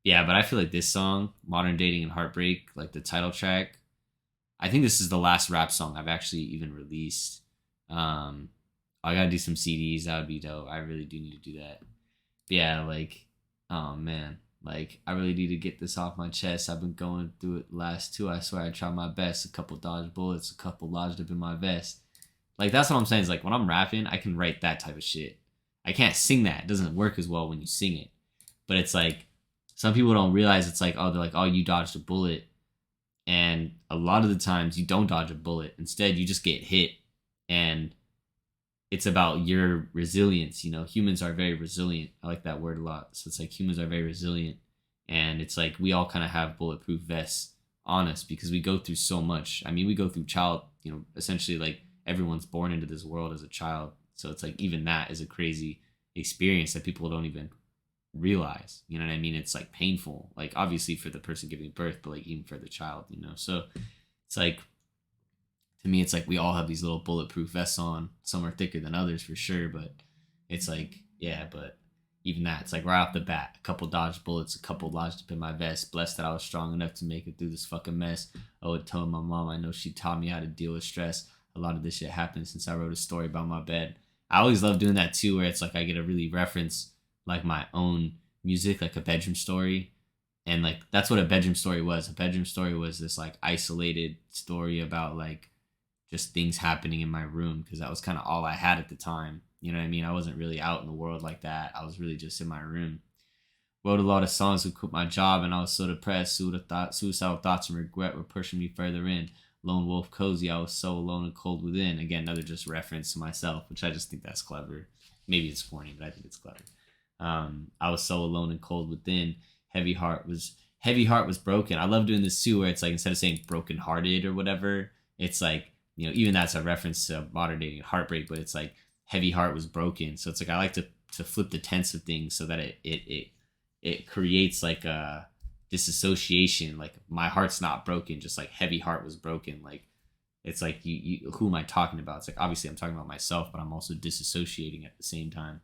Yeah, but I feel like this song, Modern Dating and Heartbreak, like the title track, I think this is the last rap song I've actually even released. Um, I gotta do some CDs. That would be dope. I really do need to do that. But yeah, like, oh man, like I really need to get this off my chest. I've been going through it last two. I swear I tried my best. A couple dodged bullets, a couple lodged up in my vest. Like that's what I'm saying. Is like when I'm rapping, I can write that type of shit. I can't sing that. It doesn't work as well when you sing it. But it's like some people don't realize it's like, oh, they're like, oh, you dodged a bullet. And a lot of the times you don't dodge a bullet. Instead, you just get hit. And it's about your resilience. You know, humans are very resilient. I like that word a lot. So it's like humans are very resilient. And it's like we all kind of have bulletproof vests on us because we go through so much. I mean, we go through essentially like everyone's born into this world as a child. So it's like even that is a crazy experience that people don't even realize. You know what I mean? It's like painful, like obviously for the person giving birth, but like even for the child, you know. So it's like to me, it's like we all have these little bulletproof vests on. Some are thicker than others for sure, but it's like yeah, but even that, it's like right off the bat, a couple dodged bullets, a couple lodged up in my vest. Blessed that I was strong enough to make it through this fucking mess. I would tell my mom I know she taught me how to deal with stress. A lot of this shit happened since I wrote a story about my bed. I always love doing that too, where it's like I get to really reference like my own music, like a bedroom story. And like that's what a bedroom story was. A bedroom story was this like isolated story about like just things happening in my room because that was kind of all I had at the time. You know what I mean? I wasn't really out in the world like that. I was really just in my room. Wrote a lot of songs to quit my job, and I was so depressed. Suicidal thoughts and regret were pushing me further in. Lone wolf cozy, I was so alone and cold within. Again, another just reference to myself, which I just think that's clever. Maybe it's corny, but I think it's clever. I was so alone and cold within. Heavy heart was broken. I love doing this too, where it's like instead of saying broken hearted or whatever, it's like even that's a reference to modern day heartbreak, but it's like heavy heart was broken. So it's like I like to flip the tense of things so that it creates like a disassociation. Like my heart's not broken, just like heavy heart was broken. Like it's like you who am I talking about? It's like obviously I'm talking about myself, but I'm also disassociating at the same time.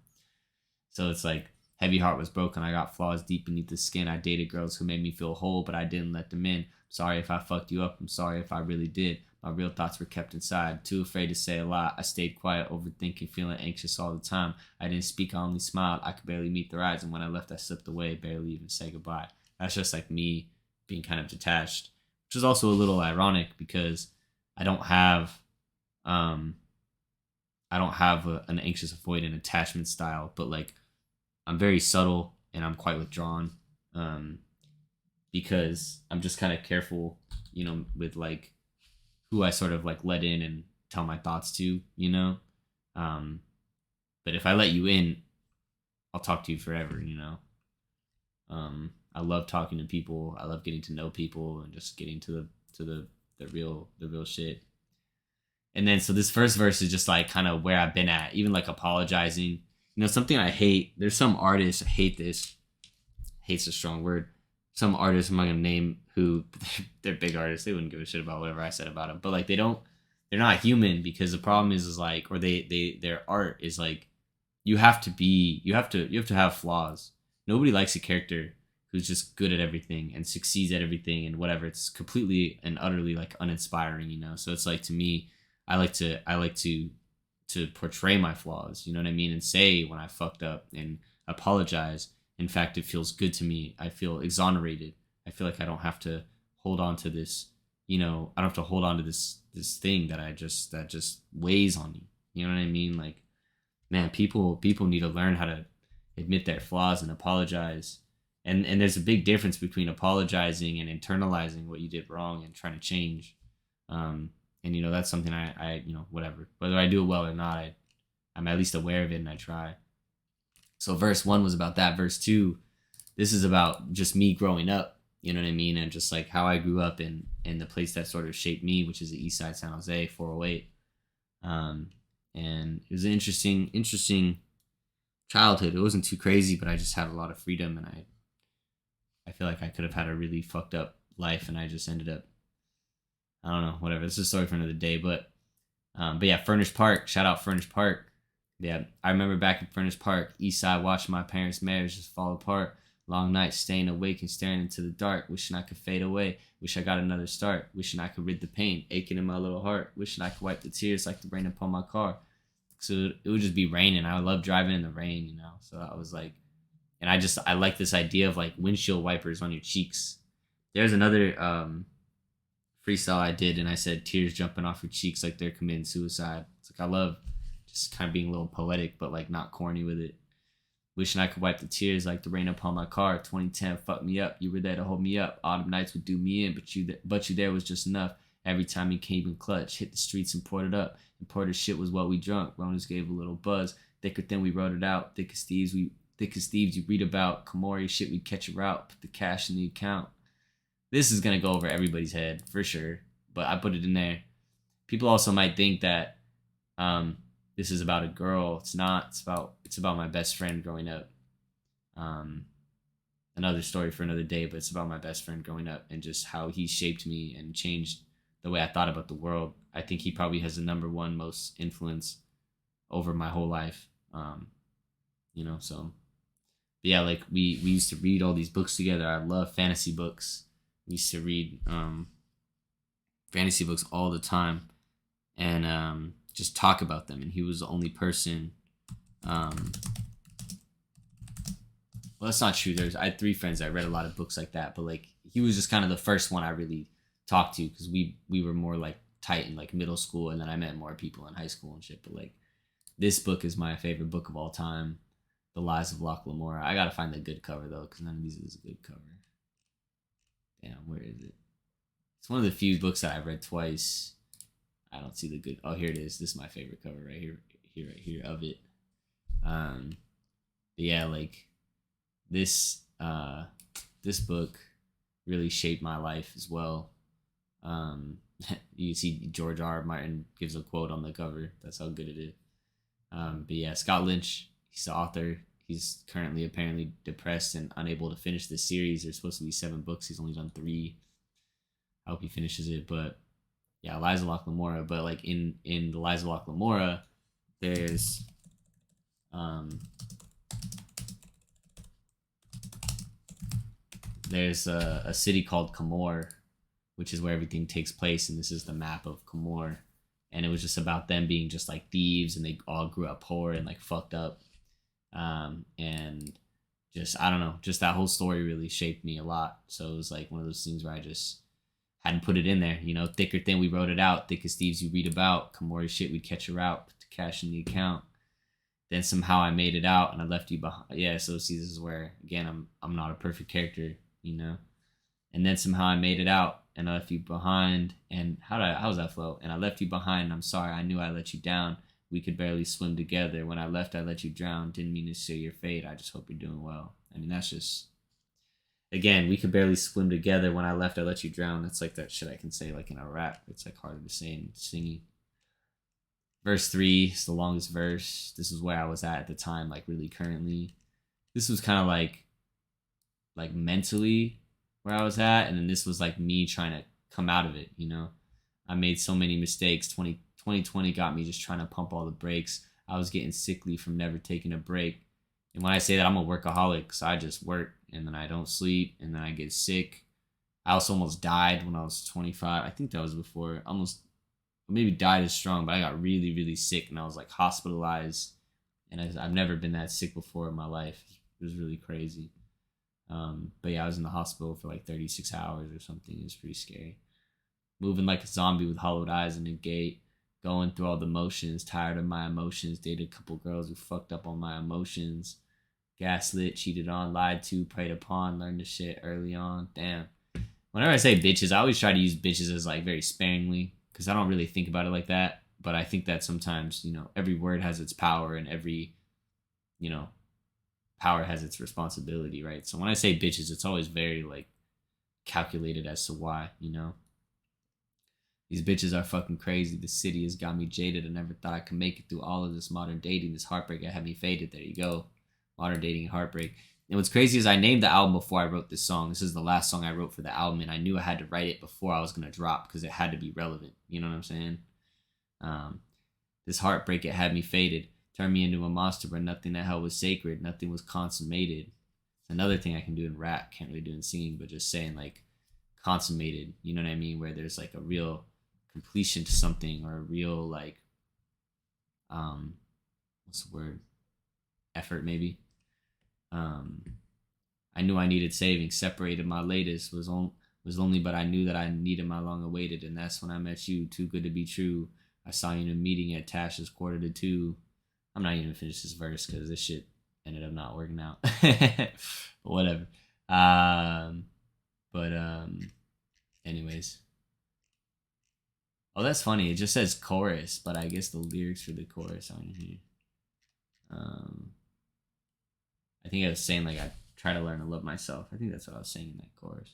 So it's like heavy heart was broken. I got flaws deep beneath the skin. I dated girls who made me feel whole, but I didn't let them in. Sorry if I fucked you up. I'm sorry if I really did. My real thoughts were kept inside. Too afraid to say a lot. I stayed quiet, overthinking, feeling anxious all the time. I didn't speak. I only smiled. I could barely meet their eyes. And when I left, I slipped away, barely even say goodbye. That's just like me being kind of detached, which is also a little ironic because I don't have an anxious avoidant attachment style, but like I'm very subtle and I'm quite withdrawn because I'm just kind of careful, with like who I sort of like let in and tell my thoughts to. Um, but if I let you in, I'll talk to you forever. I love talking to people. I love getting to know people and just getting to the real shit. And then so this first verse is just like kind of where I've been at, even like apologizing. Something I hate. There's some artists I hate this. Hate's a strong word. Some artists I'm not gonna name who they're big artists. They wouldn't give a shit about whatever I said about them. But like they're not human because the problem is like, or their art is like, you have to have flaws. Nobody likes a character who's just good at everything and succeeds at everything and whatever. It's completely and utterly like uninspiring. So it's like to me, I like to portray my flaws, you know what I mean, and say when I fucked up and apologize. In fact, it feels good to me. I feel exonerated. I feel like I don't have to hold on to this, I don't have to hold on to this thing that just weighs on me. You know what I mean? Like, man, people need to learn how to admit their flaws and apologize. And there's a big difference between apologizing and internalizing what you did wrong and trying to change. And that's something I whatever. Whether I do it well or not, I'm at least aware of it and I try. So verse 1 was about that. Verse 2, this is about just me growing up, you know what I mean? And just like how I grew up in the place that sort of shaped me, which is the East Side San Jose, 408. And it was an interesting childhood. It wasn't too crazy, but I just had a lot of freedom and I feel like I could have had a really fucked up life and I just ended up, I don't know, whatever. This is a story for another day, but yeah, Furnish Park. Shout out Furnish Park. Yeah, I remember back in Furnish Park, East Side, watching my parents' marriage just fall apart. Long nights staying awake and staring into the dark, wishing I could fade away. Wish I got another start, wishing I could rid the pain aching in my little heart. Wishing I could wipe the tears like the rain upon my car. So it would just be raining. I love driving in the rain, you know. So I was like, and I like this idea of like windshield wipers on your cheeks. There's another freestyle I did, and I said tears jumping off your cheeks like they're committing suicide. It's like I love just kind of being a little poetic, but like not corny with it. Wishing I could wipe the tears like the rain upon my car. 2010 fucked me up. You were there to hold me up. Autumn nights would do me in, but you there was just enough. Every time you came in clutch, hit the streets and poured it up. And poured shit was what we drunk. Roners gave a little buzz. Thicker than we wrote it out. Thick as thieves you read about. Kamori shit we'd catch a route. Put the cash in the account. This is gonna go over everybody's head for sure, but I put it in there. People also might think that this is about a girl. It's not. It's about my best friend growing up. Another story for another day, but it's about my best friend growing up and just how he shaped me and changed the way I thought about the world. I think he probably has the number one most influence over my whole life. You know, so but yeah, like we used to read all these books together. I love fantasy books. We used to read fantasy books all the time and just talk about them. And he was the only person. Well, that's not true. I had 3 friends that read a lot of books like that, but like he was just kind of the first one I really talked to because we were more like tight in like middle school, and then I met more people in high school and shit. But like this book is my favorite book of all time, The Lies of Locke Lamora. I gotta find the good cover though, because none of these is a good cover. Damn, where is it? It's one of the few books that I've read twice. I don't see the good. Oh, here it is. This is my favorite cover right here of it. Yeah, like this book really shaped my life as well. You see George R. R. Martin gives a quote on the cover. That's how good it is. But yeah, Scott Lynch, he's the author. He's currently apparently depressed and unable to finish this series. There's supposed to be 7 books. He's only done 3. I hope he finishes it. But yeah, Lies of Locke Lamora. But like in the Lies of Locke Lamora, there's a city called Camor, which is where everything takes place, and this is the map of Camor. And it was just about them being just like thieves, and they all grew up poor and like fucked up. And just, I don't know, just that whole story really shaped me a lot. So it was like one of those things where I just hadn't put it in there, you know. Thicker thin we wrote it out. Thick as thieves you read about. Kamori shit we'd catch her out. Put the cash in the account. Then somehow I made it out and I left you behind. Yeah, so see, this is where again I'm not a perfect character, you know. And then somehow I made it out and I left you behind. And how's that flow? And I left you behind. I'm sorry, I knew I let you down. We could barely swim together. When I left, I let you drown. Didn't mean to share your fate. I just hope you're doing well. I mean, that's just, again, we could barely swim together. When I left, I let you drown. That's like that shit I can say like in a rap. It's like harder to say in singing. Verse 3 is the longest verse. This is where I was at the time, like really currently. This was kind of like mentally where I was at. And then this was like me trying to come out of it, you know. I made so many mistakes. 2020 got me just trying to pump all the brakes. I was getting sickly from never taking a break. And when I say that, I'm a workaholic, so I just work and then I don't sleep and then I get sick. I also almost died when I was 25. I think that was before. Almost, maybe died is strong, but I got really, really sick and I was like hospitalized. And I've never been that sick before in my life. It was really crazy. But yeah, I was in the hospital for like 36 hours or something. It was pretty scary. Moving like a zombie with hollowed eyes in a gate. Going through all the motions, tired of my emotions. Dated a couple girls who fucked up on my emotions. Gaslit, cheated on, lied to, preyed upon. Learned the shit early on. Damn. Whenever I say bitches, I always try to use bitches as like very sparingly. Because I don't really think about it like that. But I think that sometimes, you know, every word has its power. And every, you know, power has its responsibility, right? So when I say bitches, it's always very like calculated as to why, you know. These bitches are fucking crazy. The city has got me jaded. I never thought I could make it through all of this modern dating. This heartbreak that had me faded. There you go. Modern dating and heartbreak. And what's crazy is I named the album before I wrote this song. This is the last song I wrote for the album. And I knew I had to write it before I was going to drop because it had to be relevant. You know what I'm saying? This heartbreak, it had me faded. Turned me into a monster, but nothing that hell was sacred. Nothing was consummated. another thing I can do in rap. Can't really do in singing, but just saying like consummated. You know what I mean? Where there's like a real completion to something, or a real like what's the word? Effort maybe. Um, I knew I needed saving. Separated my latest was lonely, but I knew that I needed my long awaited, and that's when I met you. Too good to be true. I saw you in a meeting at Tasha's 1:45. I'm not even gonna finish this verse because this shit ended up not working out. But whatever. But anyways. Oh, that's funny. It just says chorus, but I guess the lyrics for the chorus on here. I think I was saying like I try to learn to love myself. I think that's what I was saying in that chorus.